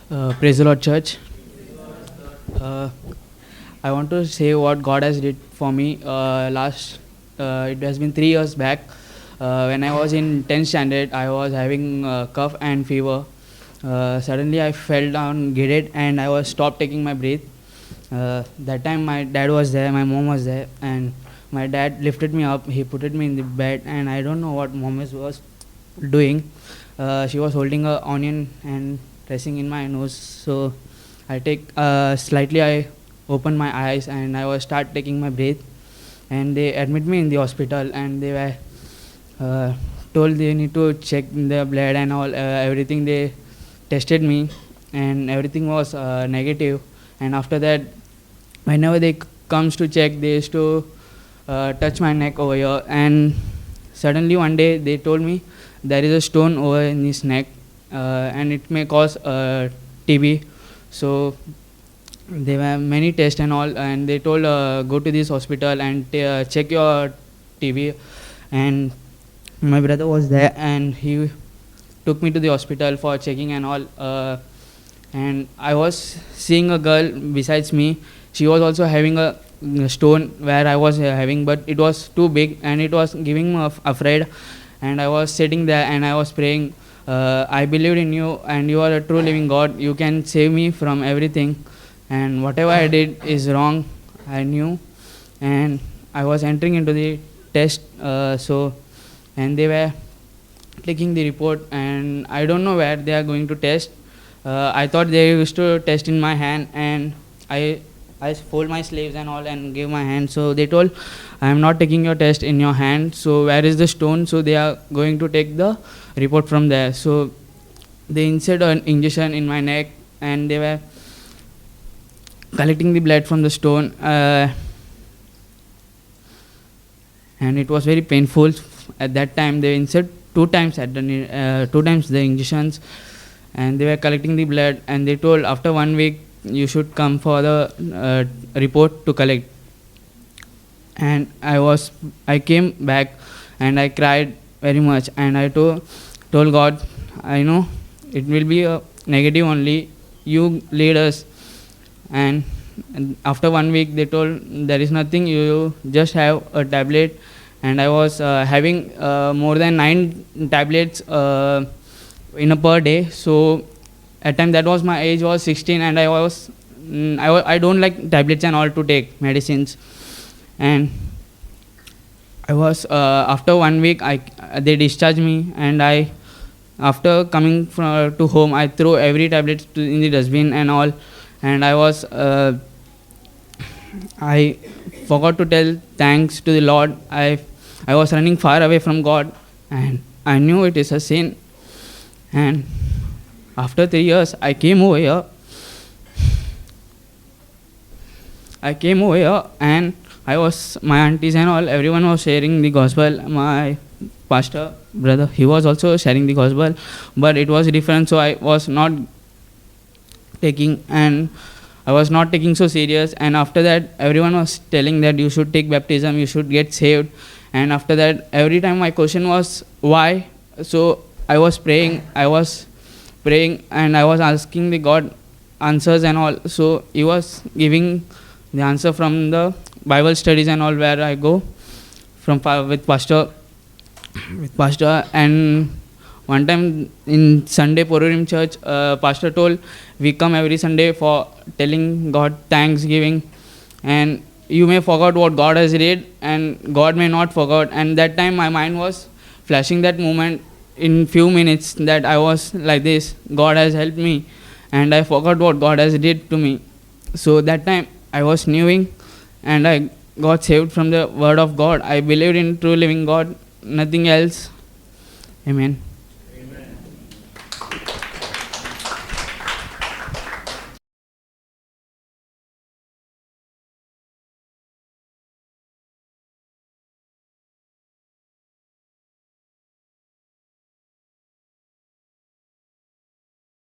Praise the Lord, church. Uh, I want to say what God has did for me. It has been 3 years back. When I was in 10th standard, I was having cough and fever. Suddenly, I fell down, giddy, and I was stopped taking my breath. That time, my dad was there, my mom was there, and my dad lifted me up. He put me in the bed, and I don't know what mom was doing. She was holding a onion and pressing in my nose. So I opened my eyes and I was start taking my breath. And they admit me in the hospital, and they were told they need to check the blood and all everything. They tested me, and everything was negative. And after that, whenever they comes to check, they used to touch my neck over here. And suddenly one day they told me there is a stone over in his neck, and it may cause TB. So there were many tests and all, and they told go to this hospital and check your TB. And my brother was there, and he took me to the hospital for checking and all. And I was seeing a girl besides me. She was also having a stone where I was having, but it was too big and it was giving me afraid. And I was sitting there and I was praying, I believed in you, and you are a true living God. You can save me from everything. And whatever I did is wrong, I knew. And I was entering into the test. And they were taking the report, and I don't know where they are going to test. I thought they used to test in my hand, and I fold my sleeves and all and give my hand. So they told, I am not taking your test in your hand. So where is the stone? So they are going to take the report from there. So they inserted an injection in my neck, and they were collecting the blood from the stone. And it was very painful. At that time, they inserted two times the injections, and they were collecting the blood. And they told after 1 week you should come for the report to collect. And I came back and I cried very much, and I told God, I know it will be a negative only, you lead us. And after 1 week they told there is nothing, you just have a tablet. And I was having more than 9 tablets in a per day. So at time that was my age was 16, and I don't like tablets and all to take medicines. And I was after 1 week they discharged me, and after coming to home, I threw every tablet in the dustbin and all. And I forgot to tell thanks to the Lord. I was running far away from God, and I knew it is a sin. And after 3 years, I came over here. And my aunties and all, everyone was sharing the gospel. My pastor brother, he was also sharing the gospel, but it was different. So I was not taking so serious. And after that, everyone was telling that you should take baptism, you should get saved. And after that, every time my question was why. So I was praying, and I was asking the God answers and all. So he was giving the answer from the Bible studies and all, where I go with pastor. And one time in Sunday Pururim church, pastor told we come every Sunday for telling God thanksgiving, and you may forget what God has did, and God may not forget. And that time my mind was flashing that moment in few minutes, that I was like this, God has helped me, and I forgot what God has did to me. So that time I was knowing, and I got saved from the word of God. I believed in true living God, nothing else. Amen.